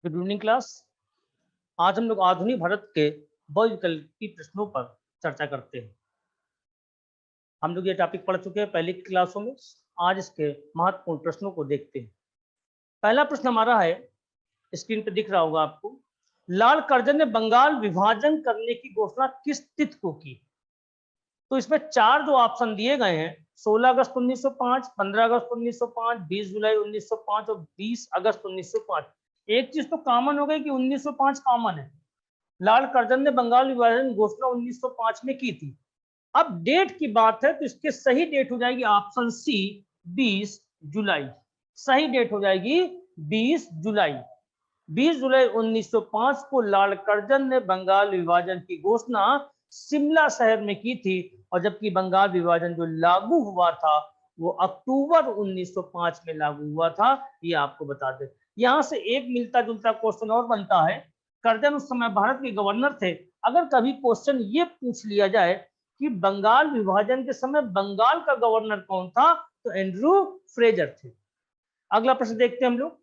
Good evening class. आज हम लोग आधुनिक भारत के बहुविकल्पी प्रश्नों पर चर्चा करते हैं। हम लोग ये टॉपिक पढ़ चुके हैं पहली क्लासों में। आज इसके महत्वपूर्ण प्रश्नों को देखते हैं। पहला प्रश्न हमारा है, स्क्रीन पर दिख रहा होगा आपको। लाल कर्जन ने बंगाल विभाजन करने की घोषणा किस तिथि को की? तो इसमें चार जो ऑप्शन दिए गए हैं, 16 अगस्त 1905, 15 अगस्त 1905, 20 जुलाई 1905 और 20 अगस्त 1905। एक चीज तो कॉमन हो गई कि 1905 कॉमन है। लाल कर्जन ने बंगाल विभाजन घोषणा 1905 में की थी। अब डेट की बात है तो इसके सही डेट हो जाएगी ऑप्शन सी, 20 जुलाई। सही डेट हो जाएगी 20 जुलाई। 20 जुलाई 1905 को लाल कर्जन ने बंगाल विभाजन की घोषणा शिमला शहर में की थी, और जबकि बंगाल विभाजन जो लागू हुआ था वो अक्टूबर 1905 में लागू हुआ था। ये आपको बता दें। यहां से एक मिलता जुलता क्वेश्चन और बनता है। कर्जन उस समय भारत के गवर्नर थे। अगर कभी क्वेश्चन ये पूछ लिया जाए कि बंगाल विभाजन के समय बंगाल का गवर्नर कौन था, तो एंड्रू फ्रेजर थे। अगला प्रश्न देखते हैं हम लोग।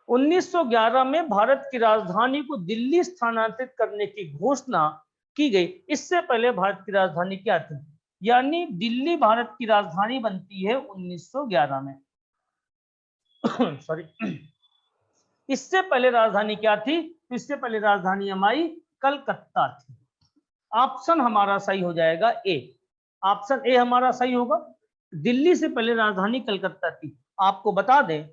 1911 में भारत की राजधानी को दिल्ली स्थानांतरित करने की घोषणा की गई। इससे पहले भारत की राजधानी क्या थी? यानी दिल्ली भारत की राजधानी बनती है 1911 में। सॉरी, इससे पहले राजधानी क्या थी? इससे पहले राजधानी हमारी कलकत्ता थी। ऑप्शन हमारा सही हो जाएगा ए। ऑप्शन ए हमारा सही होगा। दिल्ली से पहले राजधानी कलकत्ता थी। आपको बता दें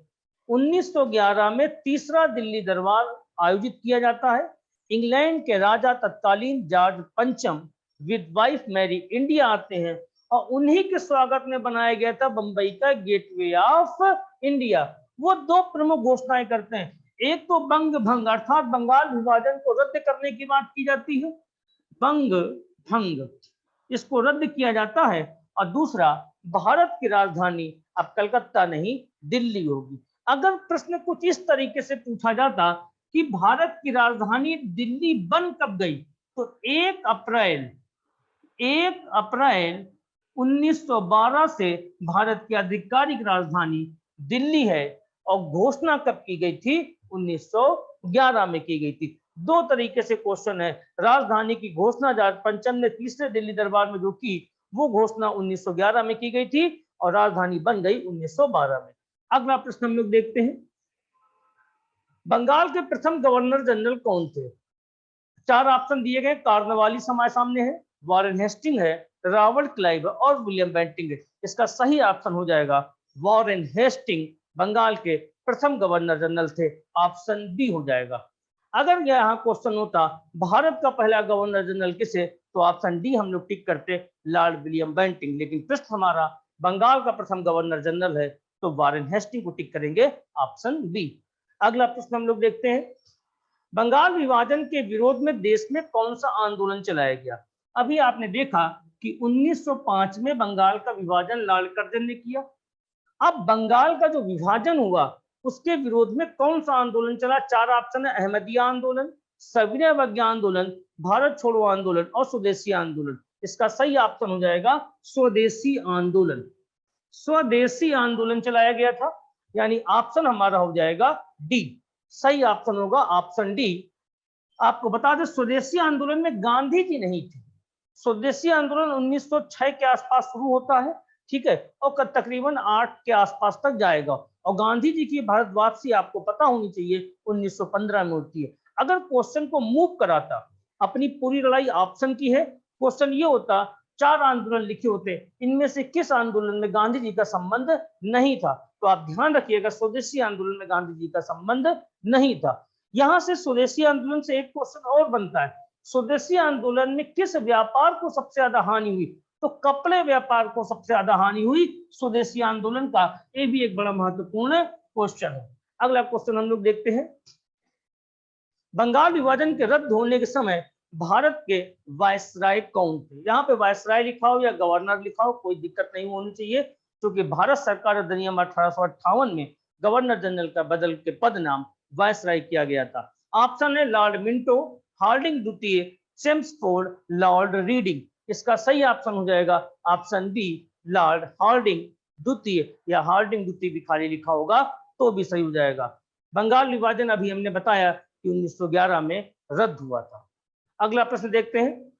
1911 में तीसरा दिल्ली दरबार आयोजित किया जाता है। इंग्लैंड के राजा तत्कालीन जॉर्ज पंचम विद वाइफ मैरी इंडिया आते हैं, और उन्हीं के स्वागत में बनाया गया था बंबई का गेटवे ऑफ इंडिया। वो दो प्रमुख घोषणाएं करते हैं। एक तो बंग भंग अर्थात बंगाल विभाजन को रद्द करने की बात की जाती है, बंग भंग, इसको रद्द किया जाता है। और दूसरा, भारत की राजधानी अब कलकत्ता नहीं दिल्ली होगी। अगर प्रश्न कुछ इस तरीके से पूछा जाता कि भारत की राजधानी दिल्ली बन कब गई, तो 1 अप्रैल 1912 से भारत की आधिकारिक राजधानी दिल्ली है। और घोषणा कब की गई थी? 1911 में की गई थी। दो तरीके से क्वेश्चन है। राजधानी की घोषणा जॉर्ज पंचम ने तीसरे दिल्ली दरबार में जो की, वो घोषणा 1911 में की गई थी, और राजधानी बन गई 1912 में। अगला प्रश्न हम लोग देखते हैं। बंगाल के प्रथम गवर्नर जनरल कौन थे? चार ऑप्शन दिए गए। कार्नवालिस हमारे सामने है, वॉरेन हेस्टिंग है, रॉबर्ट क्लाइव और विलियम बेंटिंग है। इसका सही ऑप्शन हो जाएगा वॉरेन हेस्टिंग बंगाल के प्रथम गवर्नर जनरल थे। ऑप्शन बी हो जाएगा। अगर यहाँ क्वेश्चन होता भारत का पहला गवर्नर जनरल किसे, तो ऑप्शन डी हम लोग टिक करते, लॉर्ड विलियम बेंटिंग। लेकिन प्रश्न हमारा बंगाल का प्रथम गवर्नर जनरल है, तो वॉरेन हेस्टिंग को टिक करेंगे, ऑप्शन बी। अगला प्रश्न हम लोग देखते हैं। बंगाल विभाजन के विरोध में देश में कौन सा आंदोलन चलाया गया? अभी आपने देखा कि 1905 में बंगाल का विभाजन लाल कर्जन ने किया। अब बंगाल का जो विभाजन हुआ उसके विरोध में कौन सा आंदोलन चला? चार ऑप्शन है। अहमदिया आंदोलन, सविनय अवज्ञा आंदोलन, भारत छोड़ो आंदोलन और स्वदेशी आंदोलन। इसका सही ऑप्शन हो जाएगा स्वदेशी आंदोलन। स्वदेशी आंदोलन चलाया गया था, यानी ऑप्शन हमारा हो जाएगा डी। सही ऑप्शन होगा ऑप्शन डी। आपको बता दें स्वदेशी आंदोलन में गांधी जी नहीं थे। स्वदेशी आंदोलन 1906 के आसपास शुरू होता है, ठीक है, और तकरीबन 8 के आसपास तक जाएगा। और गांधी जी की भारत वापसी आपको पता होनी चाहिए 1915 में होती है। अगर क्वेश्चन को मूव कराता, अपनी पूरी लड़ाई ऑप्शन की है, क्वेश्चन ये होता चार आंदोलन लिखे होते, इनमें से किस आंदोलन में गांधी जी का संबंध नहीं था, तो आप ध्यान रखिएगा स्वदेशी आंदोलन में गांधी जी का संबंध नहीं था। यहां से स्वदेशी आंदोलन से एक क्वेश्चन और बनता है, स्वदेशी आंदोलन में किस व्यापार को सबसे ज्यादा हानि हुई? तो कपड़े व्यापार को सबसे ज्यादा हानि हुई स्वदेशी आंदोलन का। ये भी एक बड़ा महत्वपूर्ण क्वेश्चन है। अगला क्वेश्चन हम लोग देखते हैं। बंगाल विभाजन के रद्द होने के समय भारत के वायसराय कौन थे? यहाँ पे वायसराय लिखा हो या गवर्नर लिखा हो, कोई दिक्कत नहीं होनी चाहिए, क्योंकि भारत सरकार अधिनियम 1858 में गवर्नर जनरल का बदल के पद नाम वायसराय किया गया था। ऑप्शन है लॉर्ड मिंटो, हार्डिंग द्वितीय, चेम्सफोर्ड, लॉर्ड रीडिंग। इसका सही ऑप्शन हो जाएगा ऑप्शन बी, लॉर्ड हार्डिंग द्वितीय, या हार्डिंग द्वितीय भी खाली लिखा होगा तो भी सही हो जाएगा। बंगाल विभाजन अभी हमने बताया कि 1911 में रद्द हुआ था। अगला प्रश्न देखते हैं,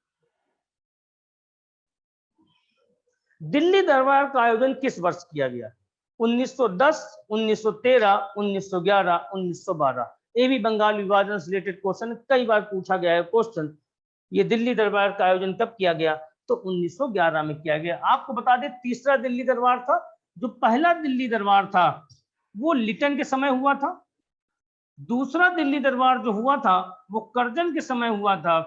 दिल्ली दरबार का आयोजन किस वर्ष किया गया? 1910, 1913, 1911, 1912। ये भी बंगाल विभाजन से रिलेटेड क्वेश्चन, कई बार पूछा गया है क्वेश्चन। ये दिल्ली दरबार का आयोजन कब किया गया? तो 1911 में किया गया। आपको बता दें, तीसरा दिल्ली दरबार था। जो पहला दिल्ली दरबार था वो लिटन के समय हुआ था। दूसरा दिल्ली दरबार जो हुआ था वो कर्जन के समय हुआ था।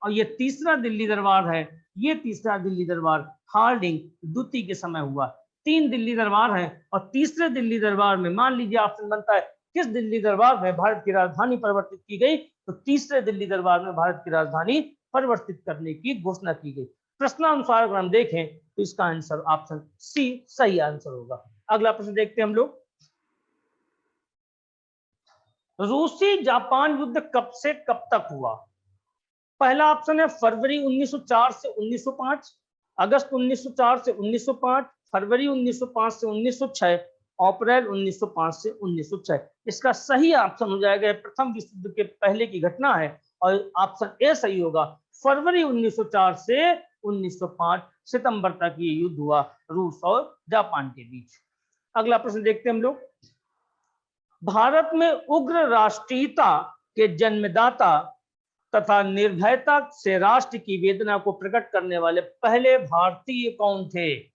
और ये तीसरा दिल्ली दरबार है, ये तीसरा दिल्ली दरबार हार्डिंग द्वितीय के समय हुआ। 3 दिल्ली दरबार हैं। और तीसरे दिल्ली दरबार में मान लीजिए ऑप्शन बनता है किस दिल्ली दरबार में भारत की राजधानी परिवर्तित की गई? तो तीसरे दिल्ली दरबार में भारत की राजधानी परिवर्तित करने की घोषणा की गई। प्रश्नानुसार अगर हम देखें तो इसका आंसर ऑप्शन सी सही आंसर होगा। अगला प्रश्न देखते हैं हम लोग, रूसी जापान युद्ध कब से कब तक हुआ? पहला ऑप्शन है फरवरी 1904 से 1905, अगस्त 1904 से 1905, फरवरी 1905 से 1906, अप्रैल 1905 से 1906। इसका सही ऑप्शन हो जाएगा, प्रथम विश्व युद्ध के पहले की घटना है और ऑप्शन ए सही होगा। फरवरी 1904 से 1905 सितंबर तक ये युद्ध हुआ रूस और जापान के बीच। अगला प्रश्न देखते हैं हम लोग, भारत में उग्र राष्ट्रीयता के जन्मदाता तथा निर्भयता से राष्ट्र की वेदना को प्रकट करने वाले पहले भारतीय कौन थे?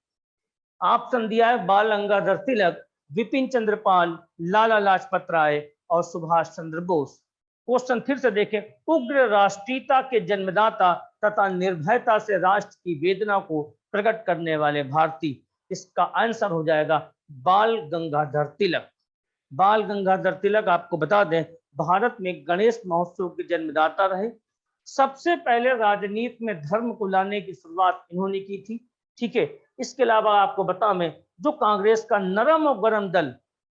ऑप्शन दिया है बाल गंगाधर तिलक, विपिन चंद्र पाल, लाला लाजपत राय और सुभाष चंद्र बोस। क्वेश्चन फिर से देखें, उग्र राष्ट्रीयता के जन्मदाता तथा निर्भयता से राष्ट्र की वेदना को प्रकट करने वाले भारतीय, इसका आंसर हो जाएगा बाल गंगाधर तिलक। बाल गंगाधर तिलक आपको बता दें भारत में गणेश महोत्सव के जन्मदाता रहे। सबसे पहले राजनीति में धर्म को लाने की शुरुआत इन्होंने की थी। ठीक है, इसके अलावा आपको बता मैं जो कांग्रेस का नरम और गरम दल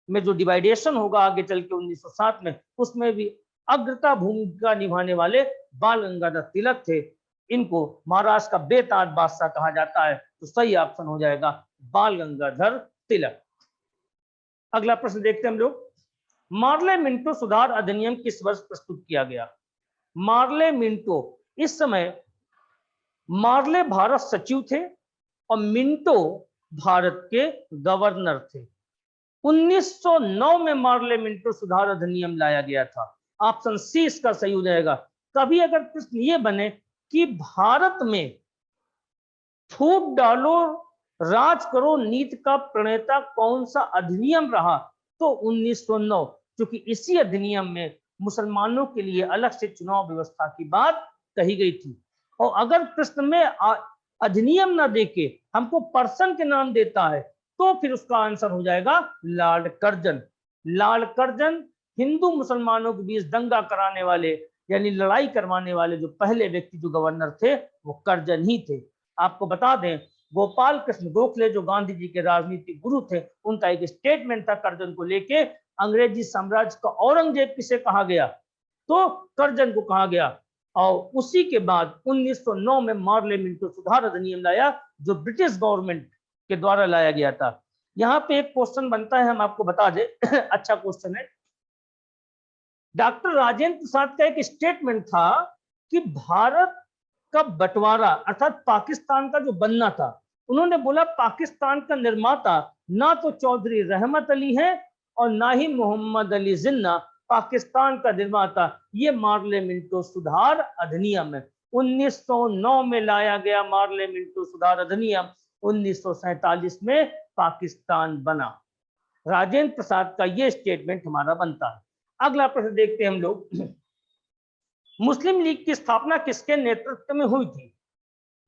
में जो डिवाइडेशन होगा आगे चल के 1907 में, उसमें भी अग्रता भूमिका निभाने वाले बाल गंगाधर तिलक थे। इनको महाराष्ट्र का बेताज बादशाह कहा जाता है, तो सही ऑप्शन हो जाएगा बाल गंगाधर तिलक। अगला प्रश्न देखते हैं हम लोग, मार्ले मिंटो सुधार अधिनियम किस वर्ष प्रस्तुत किया गया? मार्ले मिंटो, इस समय मार्ले भारत सचिव थे और मिंटो भारत के गवर्नर थे। 1909 में मार्ले मिंटो सुधार अधिनियम लाया गया था। ऑप्शन सी इसका सही हो जाएगा। कभी अगर प्रश्न ये बने कि भारत में फूट डालो राज करो नीति का प्रणेता कौन सा अधिनियम रहा, तो 1909, क्योंकि इसी अधिनियम में मुसलमानों के लिए अलग से चुनाव व्यवस्था की बात कही गई थी। और अगर प्रश्न में अधिनियम ना देके हमको पर्सन के नाम देता है तो फिर उसका आंसर हो जाएगा Lord Curzon. Lord Curzon Hindu मुसलमानों के बीच दंगा कराने वाले यानी लड़ाई करवाने वाले जो पहले व्यक्ति जो गवर्नर थे वो कर्जन ही थे। आपको बता दें गोपाल कृष्ण गोखले जो गांधी जी के राजनीतिक गुरु थे, उनका एक स्टेटमेंट था कर्जन को लेके, अंग्रेजी साम्राज्य का औरंगजेब किसे कहा गया, तो कर्जन को कहा गया। और उसी के बाद 1909 में मार्ले मिंटो सुधार अधिनियम लाया जो ब्रिटिश गवर्नमेंट के द्वारा लाया गया था। यहाँ पे एक क्वेश्चन बनता है, हम आपको बता दें अच्छा क्वेश्चन है। डॉक्टर राजेंद्र प्रसाद का एक स्टेटमेंट था कि भारत का बंटवारा अर्थात पाकिस्तान का जो बनना था, उन्होंने बोला पाकिस्तान का निर्माता ना तो चौधरी रहमत अली है और ना ही मोहम्मद अली जिन्ना, पाकिस्तान का निर्माता ये मार्ले मिंटो सुधार अधिनियम है। 1909 में लाया गया मार्ले मिंटो सुधार अधिनियम, 1947 में पाकिस्तान बना। राजेंद्र प्रसाद का ये स्टेटमेंट हमारा बनता है। अगला प्रश्न देखते हैं हम लोग, मुस्लिम लीग की स्थापना किसके नेतृत्व में हुई थी?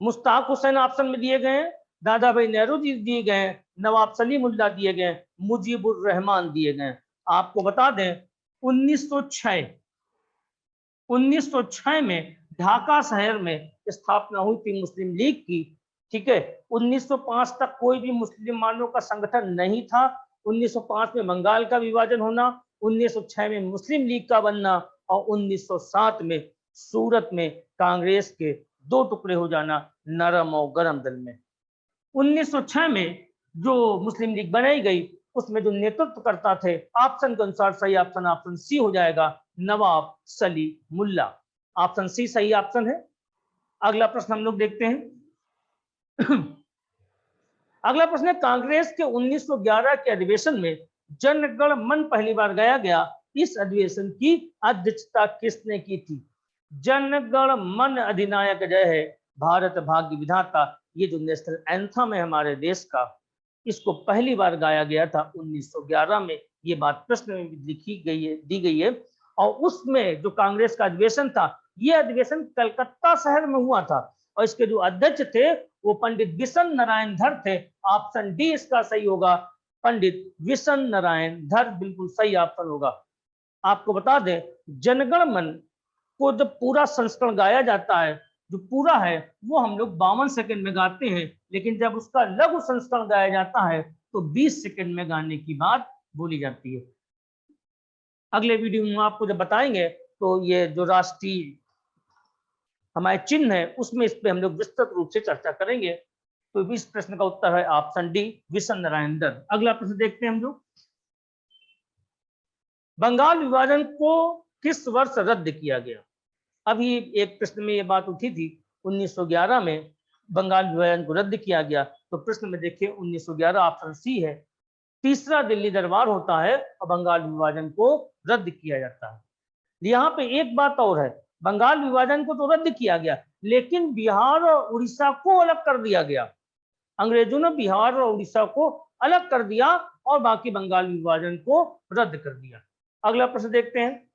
मुश्ताक हुसैन ऑप्शन में दिए गए हैं, दादा भाई नेहरू जी दिए गए हैं, नवाब सलीमुल्लाह दिए गए, मुजीबुर रहमान दिए गए। आपको बता दें 1906 में ढाका शहर में स्थापना हुई थी मुस्लिम लीग की। ठीक है, 1905 तक कोई भी मुसलमानों का संगठन नहीं था। 1905 में बंगाल का विभाजन होना, 1906 में मुस्लिम लीग का बनना और 1907 में सूरत में कांग्रेस के 2 टुकड़े हो जाना नरम और गरम दल में। 1906 में जो मुस्लिम लीग बनाई गई उसमें जो नेतृत्व करता थे, ऑप्शन के अनुसार सही ऑप्शन सी हो जाएगा, नवाब सलीमुल्लाह। ऑप्शन सी सही ऑप्शन है। अगला प्रश्न हम लोग देखते हैं। अगला प्रश्न है, कांग्रेस के 1911 के अधिवेशन में जन गण मन पहली बार गाया गया, इस अधिवेशन की अध्यक्षता किसने की थी? जन गण मन अधिनायक जय है, भारत भाग्य विधाता, ये जो नेशनल एंथम है हमारे देश का, इसको पहली बार गाया गया था 1911 में। ये बात प्रश्न में लिखी गई है, दी गई है। और उसमें जो कांग्रेस का अधिवेशन था, ये अधिवेशन कलकत्ता शहर में हुआ था और इसके जो अध्यक्ष थे वो पंडित विशन नारायण धर थे। ऑप्शन डी इसका सही होगा, पंडित विशन नारायण धर बिल्कुल सही ऑप्शन होगा। आपको बता दें, जनगण मन को जब पूरा संस्करण गाया जाता है, जो पूरा है वो हम लोग 52 सेकंड में गाते हैं, लेकिन जब उसका लघु संस्करण गाया जाता है तो 20 सेकंड में गाने की बात बोली जाती है। अगले वीडियो में आपको जब बताएंगे तो ये जो राष्ट्रीय हमारे चिन्ह है उसमें इस पे हम लोग विस्तृत रूप से चर्चा करेंगे। तो इस प्रश्न का उत्तर है ऑप्शन डी, विशन नारायण धर। अगला प्रश्न देखते हैं हम लोग, बंगाल विभाजन को किस वर्ष रद्द किया गया? अभी एक प्रश्न में ये बात उठी थी, 1911 में बंगाल विभाजन को रद्द किया गया। तो प्रश्न में देखिए 1911 ऑप्शन सी है, तीसरा दिल्ली दरबार होता है और बंगाल विभाजन को रद्द किया जाता है। यहाँ पे एक बात और है, बंगाल विभाजन को तो रद्द किया गया, लेकिन बिहार और उड़ीसा को अलग कर दिया गया। अंग्रेजों ने बिहार और उड़ीसा को अलग कर दिया और बाकी बंगाल विभाजन को रद्द कर दिया। अगला प्रश्न देखते हैं,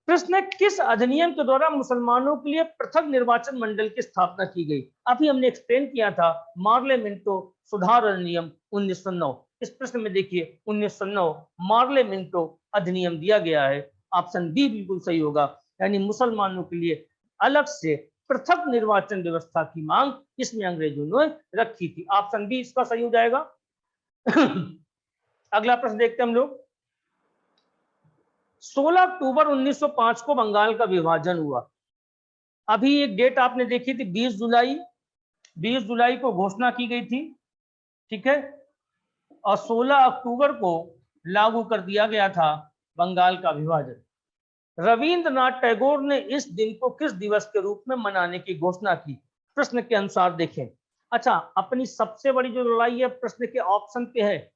प्रश्न, किस अधिनियम के द्वारा मुसलमानों के लिए पृथक निर्वाचन मंडल की स्थापना की गई? अभी हमने एक्सप्लेन किया था, मार्ले मिंटो सुधार अधिनियम 1909। इस प्रश्न में देखिए 1909 मार्ले मिंटो अधिनियम दिया गया है। ऑप्शन बी बिल्कुल सही होगा, यानी मुसलमानों के लिए अलग से पृथक निर्वाचन व्यवस्था की मांग इसमें अंग्रेजों ने रखी थी। ऑप्शन बी इसका सही हो जाएगा। अगला प्रश्न देखते हैं हम लोग, 16 अक्टूबर 1905 को बंगाल का विभाजन हुआ। अभी एक डेट आपने देखी थी, 20 जुलाई को घोषणा की गई थी, ठीक है, और 16 अक्टूबर को लागू कर दिया गया था बंगाल का विभाजन। रविंद्रनाथ टैगोर ने इस दिन को किस दिवस के रूप में मनाने की घोषणा की? प्रश्न के अनुसार देखें। अच्छा, अपनी सबसे बड़ी जो लड़ाई है प्रश्न के ऑप्शन पे है,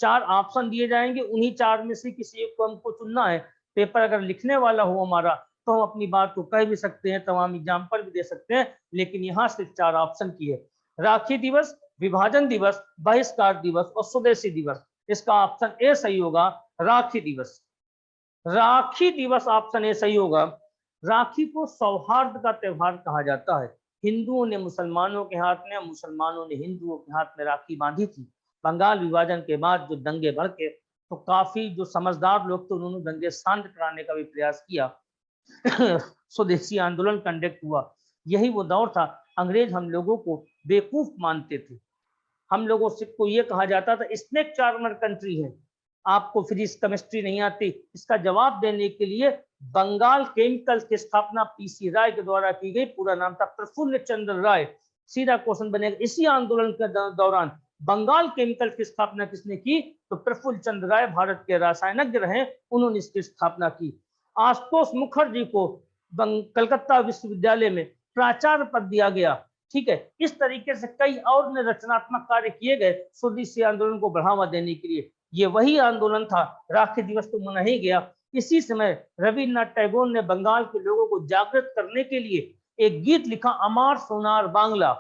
4 ऑप्शन दिए जाएंगे, उन्हीं 4 में से किसी एक को हमको चुनना है। पेपर अगर लिखने वाला हो हमारा तो हम अपनी बात को कह भी सकते हैं, तमाम एग्जाम्पल भी दे सकते हैं, लेकिन यहाँ सिर्फ 4 ऑप्शन की है, राखी दिवस, विभाजन दिवस, बहिष्कार दिवस और स्वदेशी दिवस। इसका ऑप्शन ए सही होगा, राखी दिवस। राखी दिवस ऑप्शन ए सही होगा। राखी को सौहार्द का त्योहार कहा जाता है। हिंदुओं ने मुसलमानों के हाथ में, मुसलमानों ने हिंदुओं के हाथ में राखी बांधी थी। बंगाल विभाजन के बाद जो दंगे भड़के तो काफी जो समझदार लोग थे उन्होंने दंगे शांत कराने का भी प्रयास किया। स्वदेशी आंदोलन कंडक्ट हुआ। यही वो दौर था, अंग्रेज हम लोगों को बेवकूफ मानते थे। हम लोगों से को ये कहा जाता था स्नेक चार्मर कंट्री है, आपको फिजिक्स केमिस्ट्री नहीं आती। इसका जवाब देने के लिए बंगाल केमिकल्स की स्थापना पीसी राय के द्वारा की गई। पूरा नाम था प्रफुल्ल चंद्र राय। सीधा क्वेश्चन बनेगा, इसी आंदोलन के दौरान बंगाल केमिकल की स्थापना किसने की? तो प्रफुल्ल चंद्र राय भारत के रसायनज्ञ रहे, उन्होंने इसकी स्थापना की। आशुतोष मुखर्जी को कलकत्ता विश्वविद्यालय में प्राचार्य पद दिया गया। ठीक है, इस तरीके से कई और ने रचनात्मक कार्य किए गए स्वदेशी आंदोलन को बढ़ावा देने के लिए। ये वही आंदोलन था, राखी दिवस तो मना ही गया। इसी समय रविन्द्रनाथ टैगोर ने बंगाल के लोगों को जागृत करने के लिए एक गीत लिखा, अमार सोनार बांग्ला।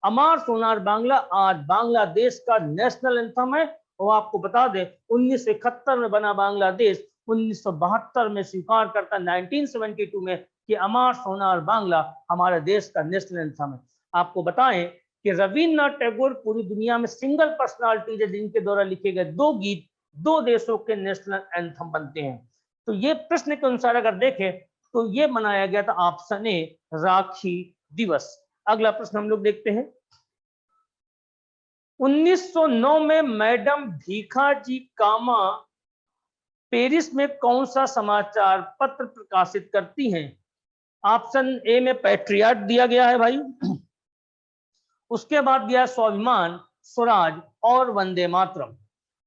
अमार सोनार बांग्ला आज बांग्लादेश का नेशनल एंथम है। और आपको बता दें 1971 में बना बांग्लादेश, 1972 में स्वीकार करता 1972 में कि अमार सोनार बांग्ला हमारे देश का नेशनल एंथम है। आपको बताएं कि रविन्द्रनाथ टैगोर पूरी दुनिया में सिंगल पर्सनालिटी है जिनके द्वारा लिखे गए 2 गीत 2 देशों के नेशनल एंथम बनते हैं। तो ये प्रश्न के अनुसार अगर देखें तो ये मनाया गया था ऑप्शन ए, राखी दिवस। अगला प्रश्न हम लोग देखते हैं, 1909 में मैडम भीखाजी कामा पेरिस में कौन सा समाचार पत्र प्रकाशित करती हैं? ऑप्शन ए में पैट्रियट दिया गया है भाई, उसके बाद दिया स्वाभिमान, स्वराज और वंदे मातरम।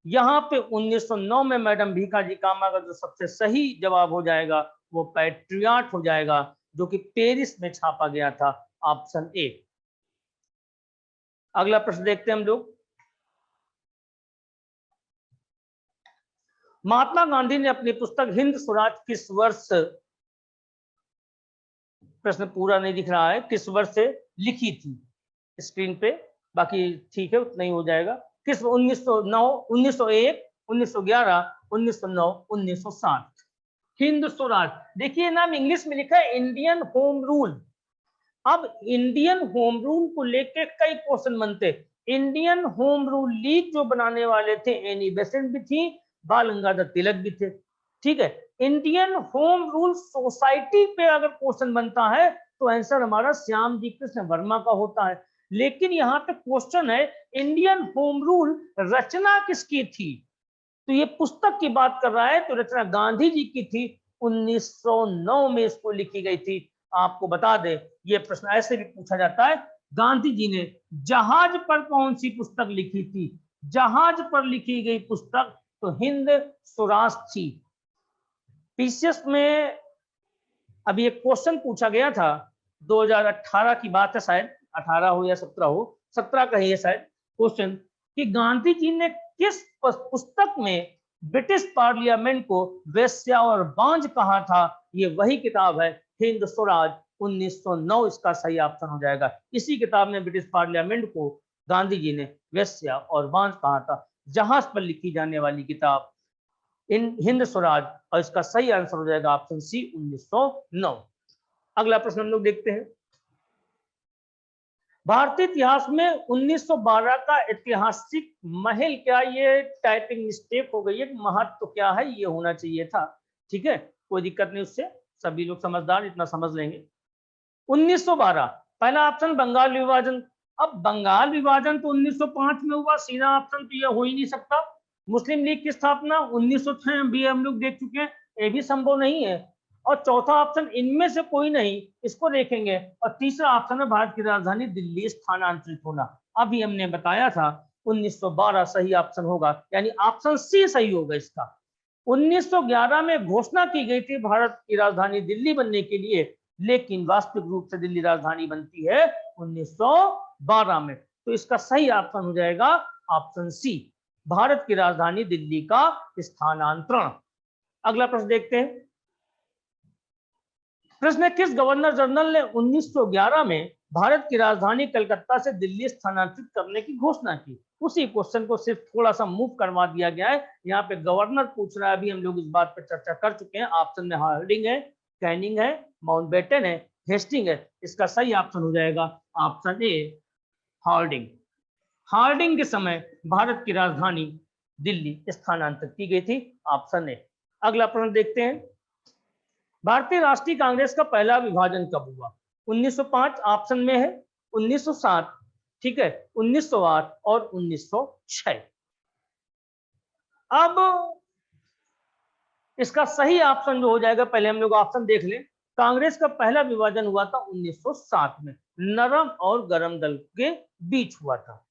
यहाँ पे 1909 में मैडम भीखाजी कामा का जो सबसे सही जवाब हो जाएगा वो पैट्रियट हो जाएगा, जो कि पेरिस में छापा गया था, ऑप्शन ए। अगला प्रश्न देखते हैं हम लोग। महात्मा गांधी ने अपनी पुस्तक हिंद स्वराज किस वर्ष, प्रश्न पूरा नहीं दिख रहा है, किस वर्ष से लिखी थी स्क्रीन पे, बाकी ठीक है उतना ही हो जाएगा। किस 1909, 1901, 1911, 1909, 1960। हिंद स्वराज, देखिए नाम इंग्लिश में लिखा है इंडियन होम रूल। अब इंडियन होम रूल को लेके कई क्वेश्चन बनते। इंडियन होम रूल लीग जो बनाने वाले थे एनी बेसेंट भी थी, बाल गंगाधर तिलक भी थे, ठीक है। इंडियन होम रूल सोसाइटी पे अगर क्वेश्चन बनता है तो आंसर हमारा श्याम जी कृष्ण वर्मा का होता है। लेकिन यहाँ पे क्वेश्चन है इंडियन होम रूल रचना किसकी थी, तो ये पुस्तक की बात कर रहा है, तो रचना गांधी जी की थी, 1909 में इसको लिखी गई थी। आपको बता दें ये प्रश्न ऐसे भी पूछा जाता है, गांधी जी ने जहाज पर कौन सी पुस्तक लिखी थी, जहाज पर लिखी गई पुस्तक तो हिंद स्वराज थी। पीसीएस में अभी एक क्वेश्चन पूछा गया था, 2018 की बात है, शायद 18 हो या 17 हो, 17 का ही है शायद क्वेश्चन, कि गांधी जी ने किस पुस्तक में ब्रिटिश पार्लियामेंट को वेश्या और बांझ कहा था। ये वही किताब है हिंद स्वराज 1909, इसका सही ऑप्शन हो जाएगा। इसी किताब में ब्रिटिश पार्लियामेंट को गांधी जी ने वेश्या और बांझ कहा था। जहाज पर लिखी जाने वाली किताब इन हिंद स्वराज, और इसका सही आंसर हो जाएगा ऑप्शन सी 1909। अगला प्रश्न हम लोग देखते हैं। भारतीय इतिहास में 1912 का ऐतिहासिक महल, क्या ये टाइपिंग मिस्टेक हो गई है, महत्व तो क्या है ये होना चाहिए था, ठीक है, कोई दिक्कत नहीं, उससे सभी लोग समझदार इतना समझ लेंगे। 1912 पहला ऑप्शन बंगाल विभाजन। अब बंगाल विभाजन तो 1905 में हुआ, सीधा ऑप्शन तो ये हो ही नहीं सकता। मुस्लिम लीग की स्थापना 1906 भी हम लोग देख चुके हैं, ये भी संभव नहीं है। और चौथा ऑप्शन इनमें से कोई नहीं, इसको देखेंगे। और तीसरा ऑप्शन है भारत की राजधानी दिल्ली स्थानांतरित होना, अभी हमने बताया था 1912 सही ऑप्शन होगा, यानी ऑप्शन सी सही होगा इसका। 1911 में घोषणा की गई थी भारत की राजधानी दिल्ली बनने के लिए, लेकिन वास्तविक रूप से दिल्ली राजधानी बनती है 1912 में, तो इसका सही ऑप्शन हो जाएगा ऑप्शन सी, भारत की राजधानी दिल्ली का स्थानांतरण। अगला प्रश्न देखते हैं। प्रश्न है किस गवर्नर जनरल ने 1911 में भारत की राजधानी कलकत्ता से दिल्ली स्थानांतरित करने की घोषणा की। उसी क्वेश्चन को सिर्फ थोड़ा सा मूव करवा दिया गया है, यहाँ पे गवर्नर पूछ रहा है, अभी हम लोग इस बात पर चर्चा कर चुके हैं। ऑप्शन में हार्डिंग है, कैनिंग है, माउंटबेटन है, हेस्टिंग है, इसका सही ऑप्शन हो जाएगा ऑप्शन ए हार्डिंग। हार्डिंग के समय भारत की राजधानी दिल्ली स्थानांतरित की गई थी, ऑप्शन ए। अगला प्रश्न देखते हैं। भारतीय राष्ट्रीय कांग्रेस का पहला विभाजन कब हुआ। 1905 ऑप्शन में है, 1907, ठीक है, 1908 और 1906। अब इसका सही ऑप्शन जो हो जाएगा, पहले हम लोग ऑप्शन देख लें। कांग्रेस का पहला विभाजन हुआ था 1907 में, नरम और गरम दल के बीच हुआ था।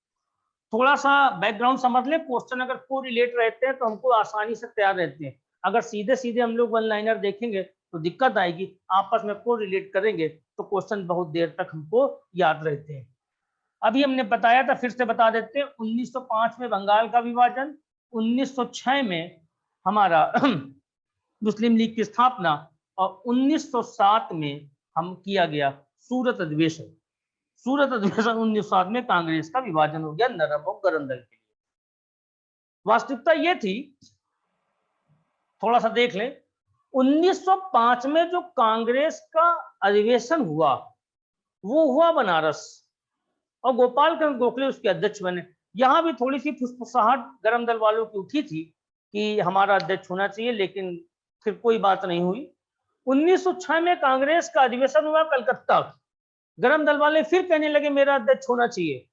थोड़ा सा बैकग्राउंड समझ लें, क्वेश्चन अगर को रिलेट रहते हैं तो हमको आसानी से तैयार रहते हैं। अगर सीधे सीधे हम लोग वन लाइनर देखेंगे तो दिक्कत आएगी, आपस में को रिलेट करेंगे तो क्वेश्चन बहुत देर तक हमको याद रहते हैं। अभी हमने बताया था, फिर से बता देते हैं। 1905 में बंगाल का विभाजन, 1906 में हमारा मुस्लिम लीग की स्थापना, और 1907 में हम किया गया सूरत अधिवेशन। सूरत अधिवेशन 1907 में कांग्रेस का विभाजन हो गया नरम और गरम दल के लिए। वास्तविकता ये थी, थोड़ा सा देख लें, 1905 में जो कांग्रेस का अधिवेशन हुआ वो हुआ बनारस, और गोपाल चंद्र गोखले उसके अध्यक्ष बने। यहां भी थोड़ी सी फुसफुसाहट गरम दल वालों की उठी थी कि हमारा अध्यक्ष होना चाहिए, लेकिन फिर कोई बात नहीं हुई। 1906 में कांग्रेस का अधिवेशन हुआ कलकत्ता, गरम दल वाले फिर कहने लगे मेरा अध्यक्ष होना चाहिए,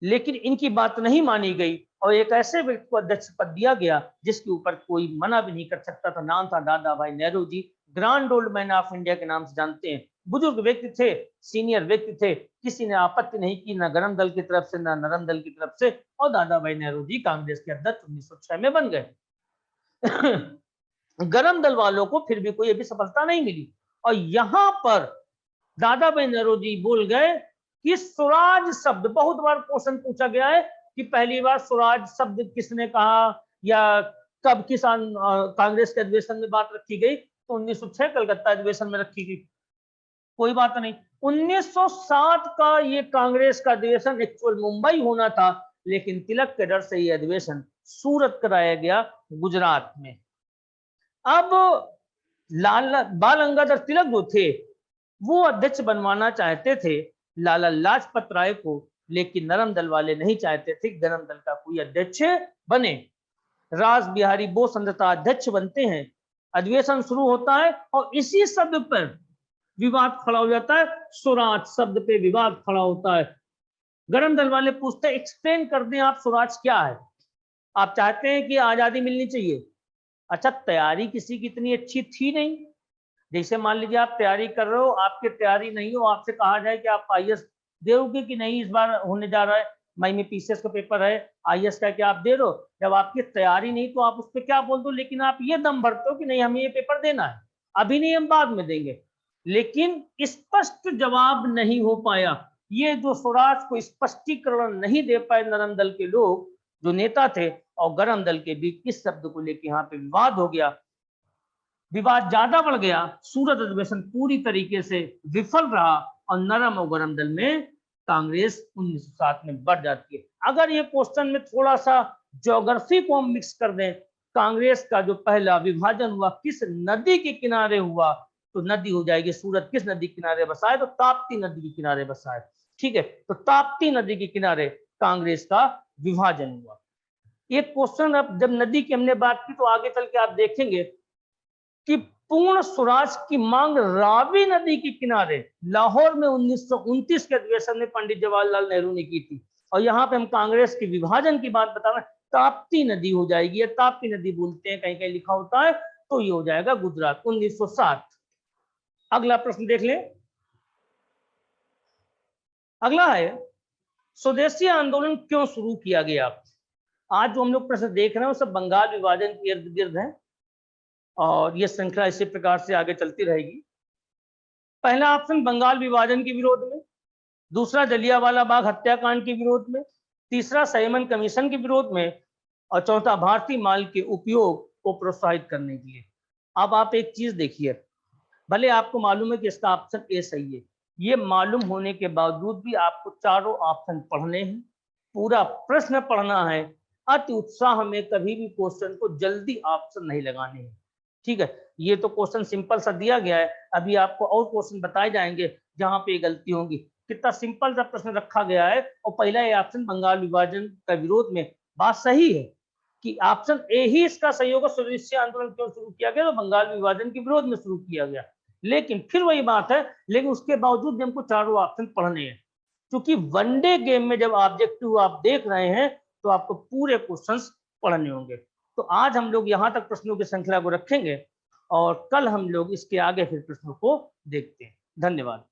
लेकिन इनकी बात नहीं मानी गई और एक ऐसे व्यक्ति को अध्यक्ष पद दिया गया जिसके ऊपर कोई मना भी नहीं कर सकता था। नाम था Dadabhai Nehru ji, grand old man of India के नाम से जानते हैं। बुजुर्ग व्यक्ति थे, सीनियर व्यक्ति थे, किसी ने आपत्ति नहीं की, ना गरम दल की तरफ से ना नरम दल की तरफ से, और दादा भाई नेहरू जी कांग्रेस के अध्यक्ष 1906 में बन गए। गरम दल वालों को फिर भी कोई अभी सफलता नहीं मिली, और यहां पर दादा भाई नेहरू जी बोल गए कि स्वराज शब्द, बहुत बार क्वेश्चन पूछा गया है कि पहली बार स्वराज शब्द किसने कहा या कब किसान कांग्रेस के अधिवेशन में बात रखी गई, तो 1906 कलकत्ता अधिवेशन में रखी गई, कोई बात नहीं। 1907 का ये कांग्रेस का अधिवेशन एक्चुअल मुंबई होना था, लेकिन तिलक के डर से ये अधिवेशन सूरत कराया गया, गुजरात में। अब लाला बाल गंगाधर तिलक जो थे वो अध्यक्ष बनवाना चाहते थे लाला लाजपत राय को, लेकिन नरम दल वाले नहीं चाहते थे गरम दल का कोई अध्यक्ष बने। रास बिहारी बोस अंततः अध्यक्ष बनते हैं, अधिवेशन शुरू होता है और इसी शब्द पर विवाद खड़ा हो जाता है, स्वराज शब्द पे विवाद खड़ा होता है। गरम दल वाले पूछते हैं एक्सप्लेन कर दें आप स्वराज क्या है, आप चाहते हैं कि आजादी मिलनी चाहिए, अच्छा तैयारी किसी की इतनी अच्छी थी नहीं, जैसे मान लीजिए आप तैयारी कर रहे हो, आपकी तैयारी नहीं हो, आपसे कहा जाए कि आप आईएएस दोगे कि नहीं, इस बार होने जा रहा है मई में पीसीएस का पेपर है, आईएएस का क्या आप दे दो, जब आपकी तैयारी नहीं तो आप उस पर क्या बोल दो, लेकिन आप ये दम भरते हो कि नहीं हमें ये पेपर देना है, अभी नहीं हम बाद में देंगे, लेकिन स्पष्ट जवाब नहीं हो पाया। ये जो स्वराज को स्पष्टीकरण नहीं दे पाए नरम दल के लोग जो नेता थे, और गरम दल के बीच इस शब्द को लेकर यहाँ पे विवाद हो गया, विवाद ज्यादा बढ़ गया, सूरत अधिवेशन पूरी तरीके से विफल रहा और नरम और गरम दल में कांग्रेस 1907 में बढ़ जाती है। अगर ये क्वेश्चन में थोड़ा सा ज्योग्राफी को हम मिक्स कर दें, कांग्रेस का जो पहला विभाजन हुआ किस नदी के किनारे हुआ, तो नदी हो जाएगी सूरत, किस नदी के किनारे बसा है, तो ताप्ती नदी के किनारे बसा है, ठीक है, तो ताप्ती नदी के किनारे कांग्रेस का विभाजन हुआ। एक क्वेश्चन, अब जब नदी की हमने बात की तो आगे चल के आप देखेंगे कि पूर्ण स्वराज की मांग रावी नदी के किनारे लाहौर में 1929 के अधिवेशन में पंडित जवाहरलाल नेहरू ने की थी, और यहाँ पे हम कांग्रेस के विभाजन की बात बता रहे हैं, ताप्ती नदी हो जाएगी, ताप्ती नदी बोलते हैं, कहीं कहीं लिखा होता है, तो ये हो जाएगा गुजरात 1907। अगला प्रश्न देख लें, अगला है स्वदेशी आंदोलन क्यों शुरू किया गया। आज जो हम लोग प्रश्न देख रहे हैं वो सब बंगाल विभाजन के इर्द गिर्द है, और ये श्रृंखला इसी प्रकार से आगे चलती रहेगी। पहला ऑप्शन बंगाल विभाजन के विरोध में, दूसरा जलियांवाला बाग हत्याकांड के विरोध में, तीसरा साइमन कमीशन के विरोध में, और चौथा भारतीय माल के उपयोग को प्रोत्साहित करने के लिए। अब आप एक चीज देखिए, भले आपको मालूम है कि इसका ऑप्शन ए सही है, ये मालूम होने के बावजूद भी आपको चारों ऑप्शन पढ़ने हैं, पूरा प्रश्न पढ़ना है, अति उत्साह में कभी भी क्वेश्चन को जल्दी ऑप्शन नहीं लगाने हैं, ठीक है। ये तो क्वेश्चन सिंपल सा दिया गया है, अभी आपको और क्वेश्चन बताए जाएंगे जहां पे गलती होंगी। कितना सिंपल सा प्रश्न रखा गया है, और पहला ये ऑप्शन बंगाल विभाजन का विरोध में, बात सही है कि ऑप्शन ए ही इसका सही होगा। स्वदेशी आंदोलन क्यों शुरू किया गया, तो बंगाल विभाजन के विरोध में शुरू किया गया, लेकिन फिर वही बात है, लेकिन उसके बावजूद भी हमको चारों ऑप्शन पढ़ने हैं, क्योंकि वनडे गेम में जब ऑब्जेक्टिव आप देख रहे हैं तो आपको पूरे क्वेश्चंस पढ़ने होंगे। तो आज हम लोग यहाँ तक प्रश्नों की श्रृंखला को रखेंगे, और कल हम लोग इसके आगे फिर प्रश्नों को देखते हैं। धन्यवाद।